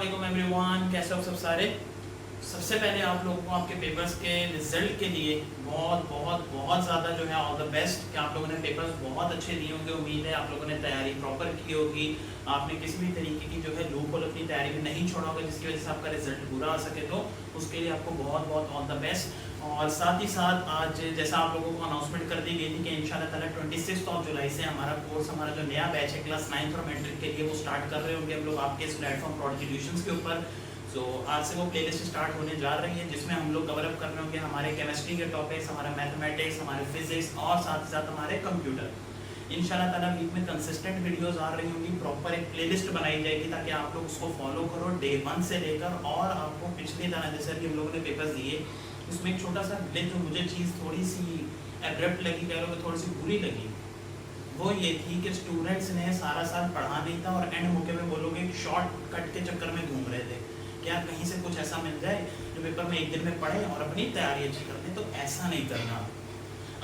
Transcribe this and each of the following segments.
अस्सलाम एवरीवन, कैसे हो सब सारे। सबसे पहले आप लोगों को आपके पेपर्स के रिजल्ट के लिए बहुत बहुत बहुत ज़्यादा जो है ऑल द बेस्ट कि आप लोगों ने पेपर्स बहुत अच्छे दिए होंगे। उम्मीद है आप लोगों ने तैयारी प्रॉपर की होगी। आपने किसी भी तरीके की जो है लूप होल अपनी तैयारी में नहीं छोड़ा होगा जिसकी वजह से आपका रिजल्ट बुरा आ सके, तो उसके लिए आपको बहुत बहुत ऑल द बेस्ट। और साथ ही साथ आज जैसा आप लोगों को अनाउंसमेंट कर दी गई थी कि इंशाल्लाह ताला 26 जुलाई से हमारा कोर्स, हमारा जो नया बैच है क्लास 9th और मैट्रिक के लिए, वो स्टार्ट कर रहे होंगे हम लोग आपके इस प्लेटफॉर्म प्रॉड ट्यूशंस के ऊपर। सो आज से वो प्लेलिस्ट स्टार्ट होने जा रही है जिसमें हम लोग कवर अप कर रहे होंगे हमारे केमिस्ट्री के टॉपिक्स, हमारा मैथमेटिक्स, हमारे फिजिक्स और साथ ही साथ हमारे कंप्यूटर। इंशाल्लाह ताला वीक में कंसिस्टेंट वीडियोस आ रही होंगी, प्रॉपर एक प्लेलिस्ट बनाई जाएगी ताकि आप लोग उसको फॉलो करो डे 1 से लेकर। और आपको पिछली तरह जैसे भी हम लोगों ने पेपर्स दिए उसमें एक छोटा सा ग्लिच जो मुझे चीज़ थोड़ी सी एब्रप्ट लगी, कह लो थोड़ी सी बुरी लगी, वो ये थी कि स्टूडेंट्स ने सारा साल पढ़ा नहीं था और एंड मौके में बोलोगे शॉर्ट कट के चक्कर में घूम रहे थे। क्या कहीं से कुछ ऐसा मिल जाए जो पेपर में एक दिन में पढ़े और अपनी तैयारी अच्छी कर लें, तो ऐसा नहीं करना।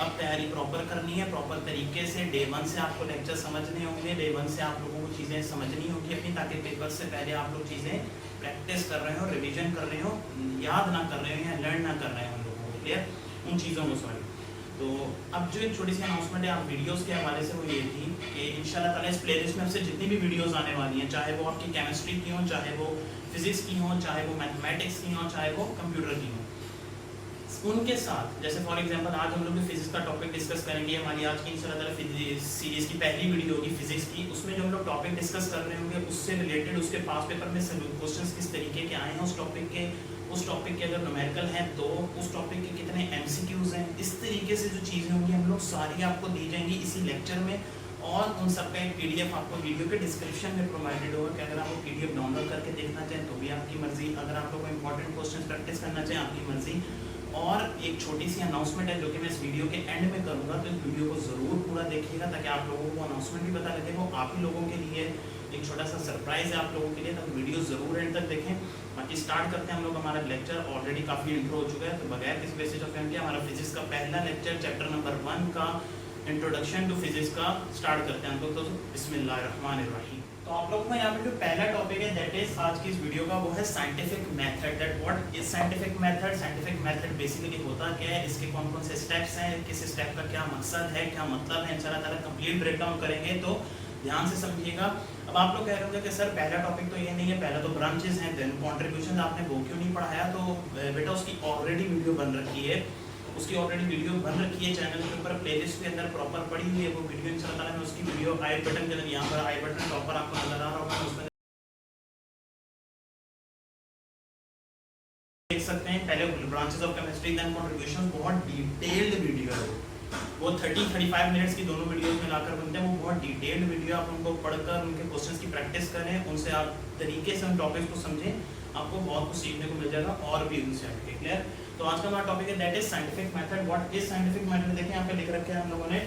अब तैयारी प्रॉपर करनी है, प्रॉपर तरीके से डे 1 से आपको लेक्चर समझने होंगे, डे 1 से आप लोगों को चीज़ें समझनी होंगी अपनी, ताकि पेपर से पहले आप लोग चीज़ें प्रैक्टिस कर रहे हो, रिवीजन कर रहे हो, याद ना कर रहे हो या लर्न ना कर रहे हो उन लोगों को, क्लियर उन चीज़ों को। सॉरी, तो अब जो एक छोटी सी अनाउंसमेंट है आप वीडियोस के हवाले से, वो ये थी कि इंशाल्लाह ताला इस प्लेलिस्ट में आपसे जितनी भी वीडियोस आने वाली हैं, चाहे वो आपकी केमिस्ट्री की हो, चाहे वो फिजिक्स की हो, चाहे वो मैथमेटिक्स की हो, चाहे वो कंप्यूटर की हो, उनके साथ जैसे फॉर एग्जांपल आज हम लोग फिजिक्स का टॉपिक डिस्कस करेंगे। हमारी आज की इंशाल्लाह ताला फिजिक्स सीरीज की पहली वीडियो होगी फिजिक्स की। उसमें जो हम लोग टॉपिक डिस्कस कर रहे होंगे उससे रिलेटेड उसके पास पेपर में क्वेश्चंस किस तरीके के आए हैं उस टॉपिक के अगर न्यूमेरिकल हैं तो उस टॉपिक के कितने एमसीक्यूज हैं, इस तरीके से जो चीज़ें होंगी हम लोग सारी आपको दी जाएंगी इसी लेक्चर में। और उन सबका एक पीडीएफ आपको वीडियो के डिस्क्रिप्शन में प्रोवाइडेड होगा कि अगर आप वो पीडीएफ डाउनलोड करके देखना चाहें तो भी आपकी मर्जी, अगर आप लोग को इंपॉर्टेंट क्वेश्चन प्रैक्टिस करना चाहें आपकी मर्जी। और एक छोटी सी अनाउंसमेंट है जो कि मैं इस वीडियो के एंड में करूँगा, तो इस वीडियो को ज़रूर पूरा देखिएगा ताकि आप लोगों को अनाउंसमेंट भी पता लगे। वो आप ही लोगों के लिए एक छोटा सा सरप्राइज़ है आप लोगों के लिए, तो वीडियो ज़रूर एंड तक देखें। बाकी स्टार्ट करते हैं हम लोग हमारा लेक्चर। ऑलरेडी काफ़ी इंट्रो हो चुका है, तो बगैर किसी बेसिस ऑफ टाइम के हमारा फिजिक्स का पहला लेक्चर चैप्टर नंबर 1 का इंट्रोडक्शन टू फिजिक्स का स्टार्ट करते हैं हम लोग। तो बिस्मिल्लाहिर्रहमानिर्रहीम। तो आप लोगों का यहाँ पे जो पहला टॉपिक है दैट इज आज की इस वीडियो का, वो है scientific method. That what is scientific method. Scientific method basically होता क्या है, इसके कौन कौन से स्टेप्स हैं, किस स्टेप का क्या मकसद है, क्या मतलब है, इंशाल्लाह ताला कंप्लीट ब्रेकडाउन करेंगे, तो ध्यान से समझिएगा। अब आप लोग कह रहे होंगे कि सर पहला टॉपिक तो ये नहीं है, पहला तो ब्रांचेस हैं, देन कंट्रीब्यूशन आपने वो क्यों नहीं पढ़ाया। तो बेटा उसकी ऑलरेडी वीडियो बन रखी है, उसकी ऑलरेडी वीडियो बन रखी है चैनल के ऊपर, प्लेलिस्ट के अंदर प्रॉपर पड़ी हुई है वो वीडियो। इंशाल्लाह ताला मैं उसकी वीडियो आई बटन के अंदर, यहाँ पर आई बटन प्रॉपर आपको नजर आ रहा होगा, उसमें देख सकते हैं। पहले branches of chemistry then contribution, बहुत डिटेल्ड वीडियो है वो 30-35 मिनट्स की दोनों वीडियोस में लाकर बनते हैं। वो बहुत डिटेल्ड वीडियो, आप उनको पढ़कर उनके क्वेश्चंस की प्रैक्टिस करें, उनसे आप तरीके से उन टॉपिक्स को समझें, आपको बहुत कुछ सीखने को मिल जाएगा और भी उनसे आपके क्लियर। तो आज का हमारा टॉपिक है that is scientific method. What is scientific method, देखिए यहाँ पे लिख रखे हैं हम लोगों ने।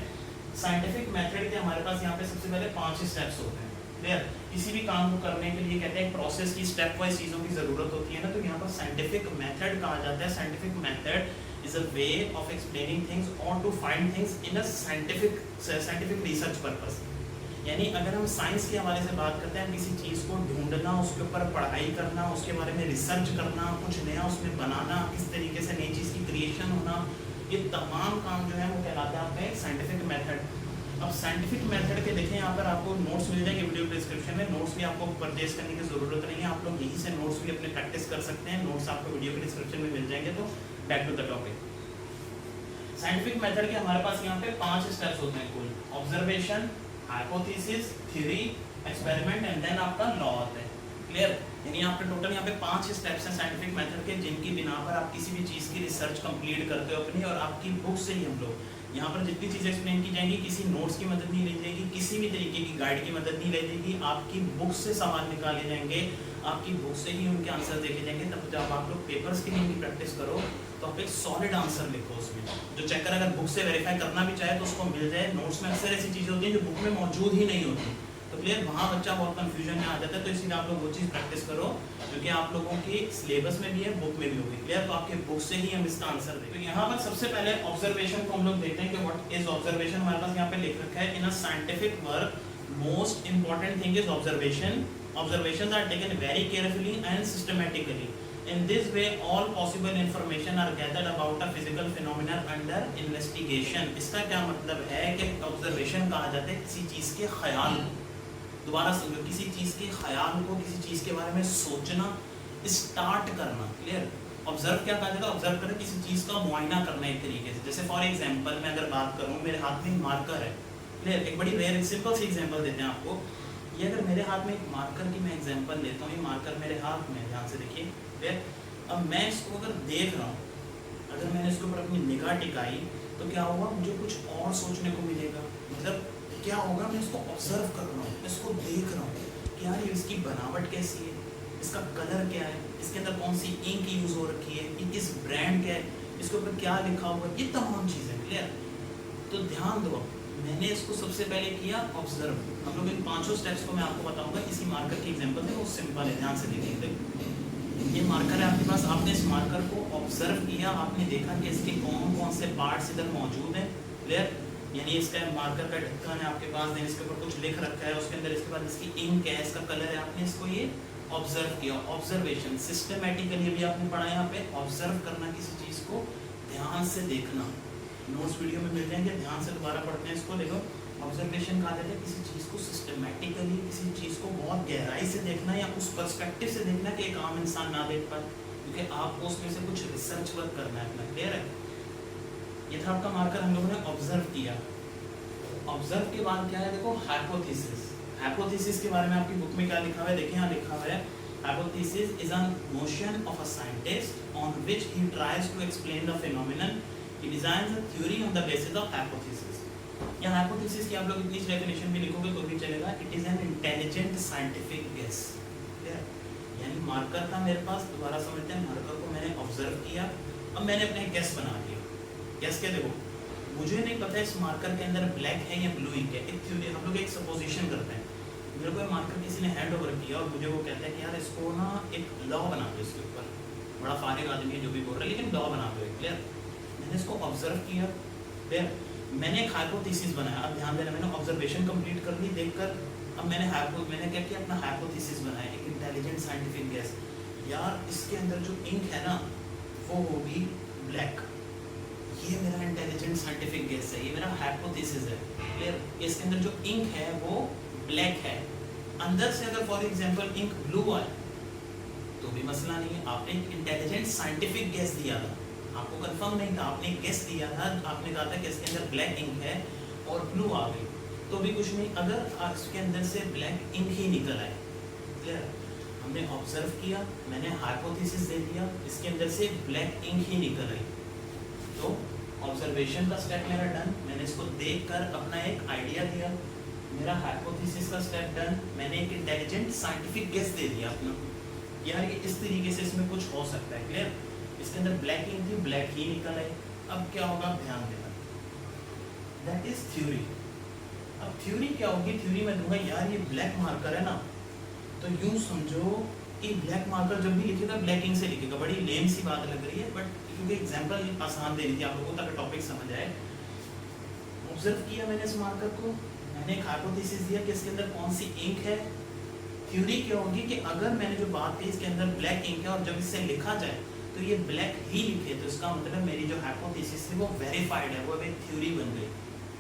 साइंटिफिक मेथड के हमारे पास यहाँ पे सबसे पहले 5 स्टेप्स होते हैं, क्लियर। किसी भी काम को करने के लिए कहते हैं प्रोसेस की स्टेप वाइज चीज़ों की ज़रूरत होती है ना, तो यहाँ पर साइंटिफिक मेथड कहा जाता है। Scientific method is a way of explaining things or to find things in a scientific research purpose। यानी अगर हम साइंस के हवाले से बात करते हैं, किसी चीज़ को ढूंढना, उसके ऊपर पढ़ाई करना, उसके बारे में रिसर्च करना, कुछ नया उसमें बनाना, किस तरीके से नई चीज़ की क्रिएशन होना, ये तमाम काम जो है वो कहलाते हैं आपका एक साइंटिफिक मेथड। अब साइंटिफिक मेथड के देखें यहाँ पर आपको नोट्स मिल जाएंगे वीडियो डिस्क्रिप्शन में। नोट्स भी आपको परचेज करने की ज़रूरत नहीं है, आप लोग यहीं से नोट्स भी अपने प्रैक्टिस कर सकते हैं। नोट्स आपको वीडियो के डिस्क्रिप्शन में मिल जाएंगे। तो back to the topic. Scientific method के हमारे पास यहाँ पे 5 स्टेप्स होते हैं कुल। Observation, hypothesis, theory, experiment and then आपका लॉ आता है, क्लियर। यानी यहाँ पे टोटल यहाँ पे 5 स्टेप्स हैं साइंटिफिक मेथड के, जिनकी बिना पर आप किसी भी चीज़ की रिसर्च कंप्लीट करते हो अपनी, और आपकी बुक से ही हम लोग यहाँ पर जितनी चीज़ें एक्सप्लेन की जाएंगी, किसी नोट्स की मदद नहीं ली जाएगी, किसी भी तरीके की गाइड की मदद नहीं ली जाएगी, आपकी बुक से सवाल निकाले जाएंगे, आपकी बुक से ही उनके आंसर देखे जाएंगे। तब जब आप लोग पेपर्स के लिए भी प्रैक्टिस करो तो आप एक सॉलिड आंसर लिखो उसमें, जो चेकर अगर बुक से वेरीफाई करना भी चाहे तो उसको मिल जाए। नोट्स में अक्सर ऐसी चीज़ें होती हैं जो बुक में मौजूद ही नहीं होती, तो क्लियर वहाँ बच्चा बहुत कंफ्यूजन में आ जाता है। तो इसलिए आप लोग वो चीज़ प्रैक्टिस करो क्योंकि आप लोगों की सिलेबस में भी है, बुक में भी होगी, क्लियर। तो आपके बुक से ही हम इसका आंसर दें। तो यहाँ पर सबसे पहले ऑब्जर्वेशन को हम लोग देखते हैं कि व्हाट इज ऑब्जर्वेशन। हमारे पास यहाँ पे लिख रखा है in a scientific work most important thing is observation Observations are taken very carefully and systematically. In this way, all possible information are gathered about a physical phenomenon under investigation. इसका क्या मतलब है कि observation कहा जाता है किसी चीज़ के ख्याल को, दोबारा समझो, किसी चीज़ के ख्याल को, किसी चीज़ के बारे में सोचना, स्टार्ट करना। क्लियर? ऑब्जर्व क्या कहा जाता है? ऑब्जर्व करें, किसी चीज़ का मुआयना करना एक तरीके से। जैसे फॉर एग्जांपल मैं अगर बात करूँ, मेरे हाथ में मार्कर है। क्लियर? एक बड़ी रेयर सिंपल सी एग्जांपल देते हैं आपको। ये अगर मेरे हाथ में एक मार्कर की मैं एग्जांपल लेता हूँ, ये मार्कर मेरे हाथ में, ध्यान से देखिए। क्लियर? अब मैं इसको अगर देख रहा हूँ, अगर मैंने इसके ऊपर अपनी निगाह टिकाई तो क्या होगा, मुझे कुछ और सोचने को मिलेगा। मतलब क्या होगा, मैं इसको ऑब्जर्व कर रहा हूँ, इसको देख रहा हूँ कि यार ये इसकी बनावट कैसी है, इसका कलर क्या है, इसके अंदर कौन सी इंक यूज़ हो रखी है, ये किस ब्रांड का है, इसके ऊपर क्या लिखा हुआ है, ये तमाम चीज़ें। क्लियर? तो ध्यान दो, मैंने इसको सबसे पहले किया ऑब्जर्व। हम लोग इन 5 स्टेप्स को मैं आपको बताऊंगा। इसी मार्कर की एग्जांपल है, वो सिंपल है, ध्यान से देखिए। ये मार्कर है आपके पास, आपने इस मार्कर को ऑब्जर्व किया, आपने देखा कि इसके कौन कौन से पार्ट्स इधर मौजूद हैं। क्लियर? यानी इसका मार्कर का ढक्कन है आपके पास, देन इसके ऊपर कुछ लिख रखा है, उसके अंदर इसके बाद इसकी इंक है, इसका कलर है, आपने इसको ये ऑब्जर्व किया। ऑब्जर्वेशन सिस्टमेटिकली अभी आपने पढ़ा यहाँ पे, ऑब्जर्व करना किसी चीज़ को, ध्यान से देखना। नोट्स वीडियो में मिल जाएंगे, ध्यान से दोबारा पढ़ते हैं इसको। देखो, ऑब्जर्वेशन कहा जाता है किसी चीज़ को सिस्टमेटिकली, किसी चीज़ को बहुत गहराई से देखना या उस पर्सपेक्टिव से देखना कि एक आम इंसान ना देख पाए, क्योंकि आपको उसमें से कुछ रिसर्च वर्क करना है अपना। क्लियर है? ये था आपका मार्कर, हम लोगों ने ऑब्जर्व किया। ऑब्जर्व के बाद क्या है, देखो, हाइपोथेसिस। हाइपोथेसिस के बारे में आपकी बुक में क्या लिखा हुआ है, देखिए यहाँ लिखा हुआ है, hypothesis is a notion of a scientist on which he tries to explain the phenomenon. He designs a theory on the basis of hypothesis. यहाँ हाइपोथेसिस की आप लोग इतनी डेफिनेशन भी लिखोगे तो भी चलेगा। It is an intelligent scientific guess. यानी मार्कर था मेरे पास, दोबारा समझते हैं, मार्कर को मैंने ऑब्जर्व किया, अब मैंने अपने गेस बना लिया। गेस क्या? देखो, मुझे नहीं पता इस मार्कर के अंदर ब्लैक है या ब्लू इंक है। एक थ्योरी, हम लोग एक सपोजिशन करते हैं। मेरे को मार्कर किसी ने हैंड ओवर किया और मुझे वो कहता है कि यार इसको ना एक लॉ बना दो इसके ऊपर। बड़ा फारिग आदमी है जो भी बोल रहा है, लेकिन लॉ बना दो। क्लियर? मैंने इसको ऑब्जर्व किया, फिर मैंने एक हाइपोथेसिस बनाया। अब ध्यान देना, मैंने ऑब्जर्वेशन कंप्लीट कर ली देखकर। अब मैंने क्या किया, अपना हाइपोथेसिस बनाया, एक इंटेलिजेंट साइंटिफिक गेस। यार इसके अंदर जो इंक है ना, वो होगी ब्लैक। ये मेरा इंटेलिजेंट साइंटिफिक गेस है, ये मेरा हाइपोथेसिस है। क्लियर? इसके अंदर जो इंक है वो ब्लैक है। अंदर से अगर फॉर एग्जांपल इंक ब्लू आए तो भी मसला नहीं है। आपने एक इंटेलिजेंट साइंटिफिक गेस दिया था, आपको कंफर्म नहीं था, आपने गेस दिया था, आपने कहा था कि इसके अंदर ब्लैक इंक है और ब्लू आ गई तो भी कुछ नहीं, अगर इसके अंदर से ब्लैक इंक ही निकल आए। क्लियर? हमने ऑब्जर्व किया, मैंने हाइपोथेसिस दे दिया, इसके अंदर से ब्लैक इंक ही निकल आई, तो ऑब्जर्वेशन का स्टेप मेरा डन। मैंने इसको देखकर अपना एक आइडिया दिया, मेरा हाइपोथेसिस का स्टेप डन। मैंने एक इंटेलिजेंट साइंटिफिक गेस दे दिया अपना, यार ये इस तरीके से इसमें कुछ हो सकता है। क्लियर? इसके अंदर ब्लैक इंक थी, ब्लैक ही निकल आई। अब क्या होगा, ध्यान देना, दैट इज थ्योरी। अब थ्योरी क्या होगी, थ्योरी में दूंगा यार ये ब्लैक मार्कर है ना, तो यूं समझो कि ब्लैक मार्कर जब भी लिखेगा ब्लैक इंक से लिखेगा। बड़ी लेम सी बात लग रही है, बट क्योंकि एग्जांपल आसान दे रही थी आप लोगों को ताकि टॉपिक समझ आए। ऑब्जर्व किया मैंने इस मार्कर को, मैंने एक हाइपोथेसिस दिया कि इसके अंदर कौन सी इंक है। थ्योरी क्या होगी कि अगर मैंने जो बात की इसके अंदर ब्लैक इंक है और जब इससे लिखा जाए तो ये ब्लैक ही लिखे, तो इसका मतलब मेरी जो हाइपोथेसिस थी वो वेरीफाइड है, वो एक थ्योरी बन गई।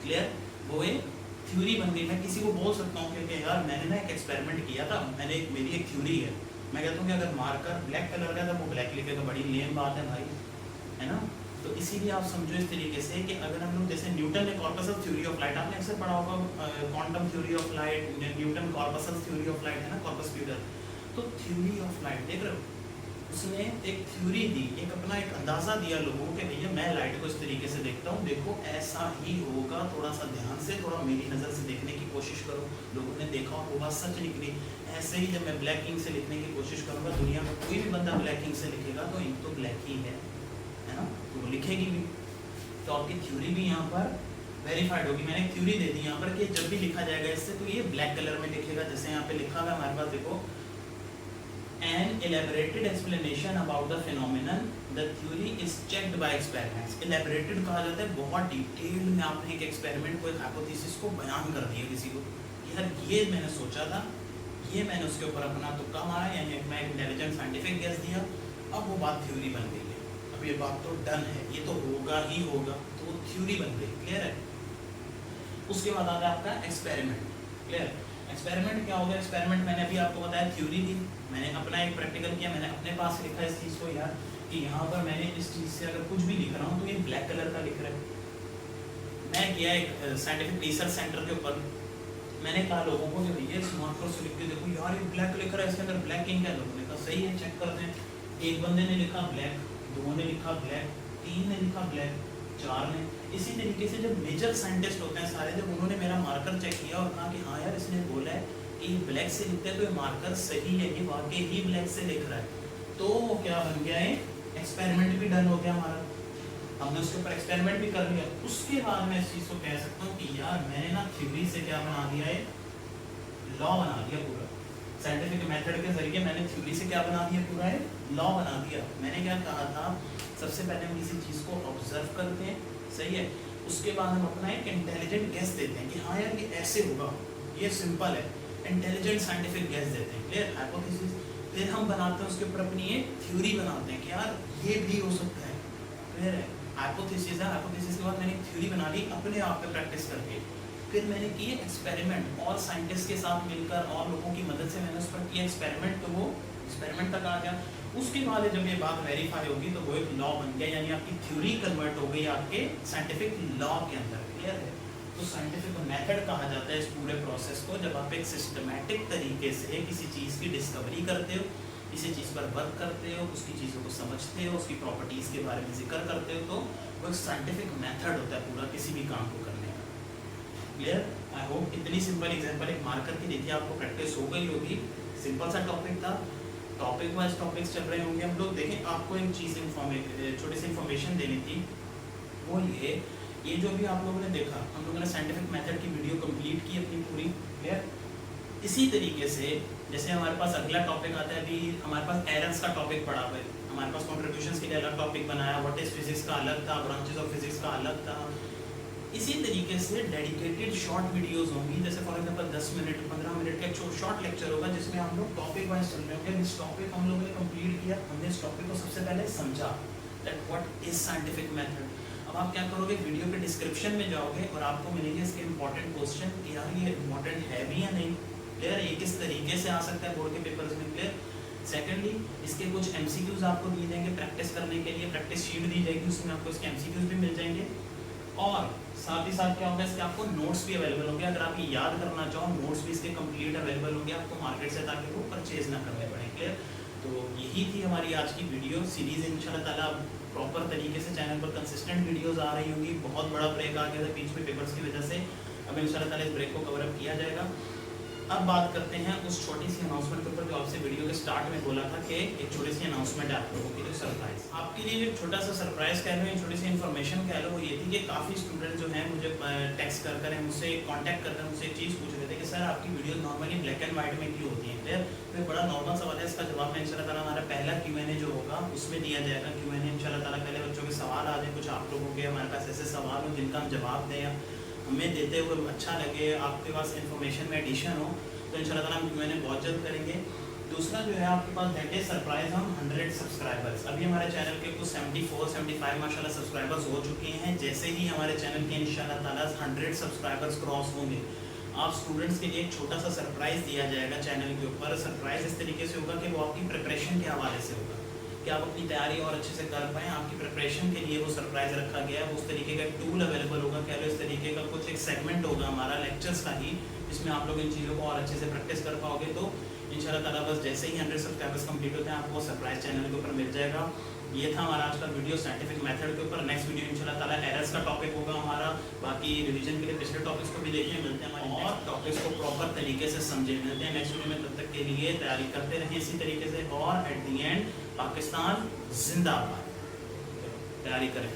क्लियर? वो एक थ्योरी बन गई। मैं किसी को बोल सकता हूँ कि यार मैंने ना एक एक्सपेरिमेंट किया था, मेरी एक थ्योरी है। मैं कहता हूँ कि अगर मार्कर ब्लैक कलर का था वो ब्लैक लिखेगा, बड़ी लेम बात है भाई, है ना? तो इसीलिए आप समझो इस तरीके से कि अगर हम लोग जैसे न्यूटन ने कॉर्पसल थ्योरी ऑफ लाइट, आपने अक्सर पढ़ा होगा quantum theory of light, Newton corpuscle theory of light है ना, कॉर्पस फ्यूटर। तो थ्योरी ऑफ लाइट देख रहे हो, उसने एक थ्योरी दी, एक अपना एक अंदाज़ा दिया लोगों को कि भैया मैं लाइट को इस तरीके से देखता हूँ, देखो ऐसा ही होगा, थोड़ा सा ध्यान से, थोड़ा मेरी नज़र से देखने की कोशिश करो। लोगों ने देखा और वो बात सच निकली। ऐसे ही जब मैं ब्लैक इंक से लिखने की कोशिश करूँगा, दुनिया में कोई भी बंदा ब्लैक इंक से लिखेगा तो इंक तो ब्लैक ही है ना, तो वो लिखेगी भी। तो आपकी थ्योरी भी यहाँ पर वेरीफाइड होगी। मैंने एक थ्योरी दे दी यहाँ पर कि जब भी लिखा जाएगा इससे तो ये ब्लैक कलर में लिखेगा। जैसे यहाँ पे लिखा हुआ है हमारे पास, देखो, an elaborated explanation about the phenomenon, the theory is checked by experiments। elaborated कहा जाता है बहुत डिटेल में आपने एक एक्सपेरिमेंट को, एक हाइपोथेसिस को बयान कर दिया किसी को, यार ये मैंने सोचा था, ये मैंने उसके ऊपर अपना तुक्का मारा, यानी मैं इंटेलिजेंट साइंटिफिक गैस दिया। अब वो बात थ्योरी बन गई है, अब ये बात तो डन है, ये तो होगा ही होगा, तो वो थ्योरी बन गई। क्लियर है? उसके बाद आता है आपका एक्सपेरिमेंट। क्लियर? एक्सपेरिमेंट क्या होगा? एक्सपेरिमेंट मैंने अभी आपको बताया थ्योरी थी, मैंने अपना एक प्रैक्टिकल किया, मैंने अपने पास लिखा इस चीज़ को यार कि यहाँ पर मैंने इस चीज़ से अगर कुछ भी लिख रहा हूँ तो ये ब्लैक कलर का लिख रहा है। मैं गया एक साइंटिफिक रिसर्च सेंटर के ऊपर, मैंने कहा लोगों को कि भैया स्मार्ट कार्ड से लिख के देखो यार ये ब्लैक लिख रहा है, इसके अंदर ब्लैक इंक है। लोगों ने कहा सही है, चेक करते हैं। एक बंदे ने लिखा ब्लैक, 2 ने लिखा ब्लैक, 3 ने लिखा ब्लैक, 4 ने। इसी तरीके से जब मेजर साइंटिस्ट होते हैं सारे, जब उन्होंने मेरा मार्कर चेक किया और कहा कि हाँ यार इसने बोला है कि ब्लैक से लिखते हैं तो ये मार्कर सही है, ये वाकई ही ब्लैक से लिख रहा है, तो क्या बन गया है? एक्सपेरिमेंट भी डन हो गया हमारा, हमने उसके ऊपर एक्सपेरिमेंट भी कर लिया। उसके बाद मैं इस चीज़ को कह सकता हूँ कि यार मैंने ना थ्योरी से क्या बना दिया है? लॉ बना दिया पूरा। साइंटिफिक मेथड के जरिए मैंने थ्योरी से क्या बना दिया? पूरा है लॉ बना दिया। मैंने क्या कहा था? सबसे पहले हम किसी चीज़ को ऑब्जर्व करते हैं, सही है, उसके बाद हम अपना एक इंटेलिजेंट गेस देते हैं कि हाँ यार ये ऐसे होगा, ये सिंपल है, इंटेलिजेंट साइंटिफिक गेस देते हैं। क्लियर? हाइपोथेसिस। फिर हम बनाते हैं उसके ऊपर अपनी एक थ्योरी बनाते हैं कि यार ये भी हो सकता है। क्लियर है? हाइपोथेसिस है, हाइपोथेसिस के बाद मैंने एक थ्योरी बना ली अपने आप पे प्रैक्टिस करके। फिर मैंने किए एक्सपेरिमेंट और साइंटिस्ट के साथ मिलकर और लोगों की मदद से मैंने उस पर किया एक्सपेरिमेंट, तो वो एक्सपेरिमेंट तक आ गया। उसके बाद जब ये बात वेरीफाई होगी तो वो एक लॉ बन गया, यानी आपकी थ्योरी कन्वर्ट हो गई आपके साइंटिफिक लॉ के अंदर। क्लियर है? तो साइंटिफिक मेथड कहा जाता है इस पूरे प्रोसेस को, जब आप एक सिस्टमैटिक तरीके से किसी चीज़ की डिस्कवरी करते हो, किसी चीज़ पर वर्क करते हो, उसकी चीज़ों को समझते हो, उसकी प्रॉपर्टीज़ के बारे में जिक्र करते हो, तो वो एक साइंटिफिक मेथड होता है पूरा किसी भी काम को करने का। क्लियर? आई होप इतनी सिंपल एग्जांपल एक मार्कर की दी थी, आपको प्रैक्टिस हो गई होगी। सिंपल सा टॉपिक था, टॉपिक वाइज टॉपिक्स चल रहे होंगे हम लोग। देखें, आपको एक चीज़ छोटी सी इन्फॉर्मेशन देनी थी, वो ये जो भी आप लोगों ने देखा, हम लोगों ने साइंटिफिक मेथड की वीडियो कंप्लीट की अपनी पूरी। क्लियर? इसी तरीके से जैसे हमारे पास अगला टॉपिक आता है, अभी हमारे पास एरर्स का टॉपिक पड़ा हुआ है, हमारे पास कॉन्ट्रीब्यूशंस के लिए अलग टॉपिक बनाया, व्हाट इज फिजिक्स का अलग था, ब्रांचेस ऑफ फिजिक्स का अलग था। इसी तरीके से डेडिकेटेड शॉर्ट वीडियोस होंगी, जैसे फॉर एग्जांपल 10 मिनट 15 मिनट का एक शॉर्ट लेक्चर होगा जिसमें हम लोग टॉपिक वाइज चल रहे होंगे। इस टॉपिक हम लोगों ने कंप्लीट किया, हमने इस टॉपिक को सबसे पहले समझा that what is scientific method. अब आप क्या करोगे? वीडियो के डिस्क्रिप्शन में जाओगे और आपको मिलेंगे इसके इंपॉर्टेंट क्वेश्चन कि यार ये इंपॉर्टेंट है भी या नहीं। क्लियर? ये किस तरीके से आ सकता है बोर्ड के पेपर्स में। क्लियर? सेकेंडली, इसके कुछ एमसीक्यूज आपको दिए जाएंगे प्रैक्टिस करने के लिए, प्रैक्टिस शीट दी जाएगी, उसमें आपको इसके एमसीक्यूज भी मिल जाएंगे। और साथ ही साथ क्या होगा, इसके आपको नोट्स भी अवेलेबल होंगे, अगर आप ये याद करना चाहो नोट्स भी इसके कंप्लीट अवेलेबल होंगे आपको मार्केट से, ताकि वो परचेज ना करने पड़े। क्लियर? तो यही थी हमारी आज की वीडियो सीरीज। इंशाल्लाह ताला प्रॉपर तरीके से चैनल पर कंसिस्टेंट वीडियोस आ रही होंगी। बहुत बड़ा ब्रेक आ गया था बीच में पेपर्स की वजह से, अब इंशाल्लाह ताला इस ब्रेक को कवर अप किया जाएगा। अब बात करते हैं उस छोटी सी अनाउंसमेंट के ऊपर जो आपसे वीडियो के स्टार्ट में बोला था कि एक छोटी सी अनाउंसमेंट है आप लोगों के लिए, सरप्राइज। आपके लिए एक छोटा सा सरप्राइज कह लो, छोटी सी इन्फॉर्मेशन कह लो, वो ये थी कि काफ़ी स्टूडेंट जो हैं मुझे टेक्स्ट कर मुझसे कांटेक्ट कर मुझसे एक चीज़ पूछ रहे थे कि सर आपकी video normally black and white में क्यों होती है। क्लियर? तो बड़ा नॉर्मल सवाल है, इसका जवाब मैं इंशाल्लाह ताला हमारा पहला Q&A जो होगा उसमें दिया जाएगा। Q&A इंशाल्लाह ताला पहले बच्चों के सवाल आ जाए, कुछ आप लोगों के हमारे पास ऐसे सवाल हो जिनका हम जवाब दें, हमें देते हुए अच्छा लगे, आपके पास इन्फॉर्मेशन में एडिशन हो, तो इंशाल्लाह ताला हम Q&A बहुत जल्द करेंगे। दूसरा जो है आपके पास दैट इज सरप्राइज, हम 100 सब्सक्राइबर्स, अभी हमारे चैनल के कुछ 74-75 माशाल्लाह सब्सक्राइबर्स हो चुके हैं। जैसे ही हमारे चैनल के इंशाल्लाह ताला 100 सब्सक्राइबर्स क्रॉस होंगे, आप स्टूडेंट्स के लिए एक छोटा सा सरप्राइज दिया जाएगा चैनल के ऊपर। सरप्राइज इस तरीके से होगा कि वो आपकी प्रिपरेशन के हवाले से होगा, कि आप अपनी तैयारी और अच्छे से कर पाएँ। आपकी प्रिपरेशन के लिए वो सरप्राइज रखा गया है। उस तरीके का टूल अवेलेबल होगा, कह लो इस तरीके का कुछ एक सेगमेंट होगा हमारा लेक्चर्स का ही, जिसमें आप लोग इन चीज़ों को और अच्छे से प्रैक्टिस कर पाओगे। तो इंशाल्लाह ताला बस जैसे ही 100 सब्सक्राइबर्स कंप्लीट होते हैं आपको सरप्राइज चैनल के ऊपर मिल जाएगा। ये था हमारा आज का वीडियो साइंटिफिक मेथड के ऊपर। नेक्स्ट वीडियो इंशाल्लाह ताला एरर्स का टॉपिक होगा हमारा। बाकी रिवीजन के लिए पिछले टॉपिक्स को भी देखिए, मिलते हैं हमारे और टॉपिक्स को प्रॉपर तरीके से समझे, मिलते हैं नेक्स्ट वीडियो में। तब तक के लिए तैयारी करते रहें इसी तरीके से, और एट दी एंड पाकिस्तान जिंदाबाद, तैयारी करें।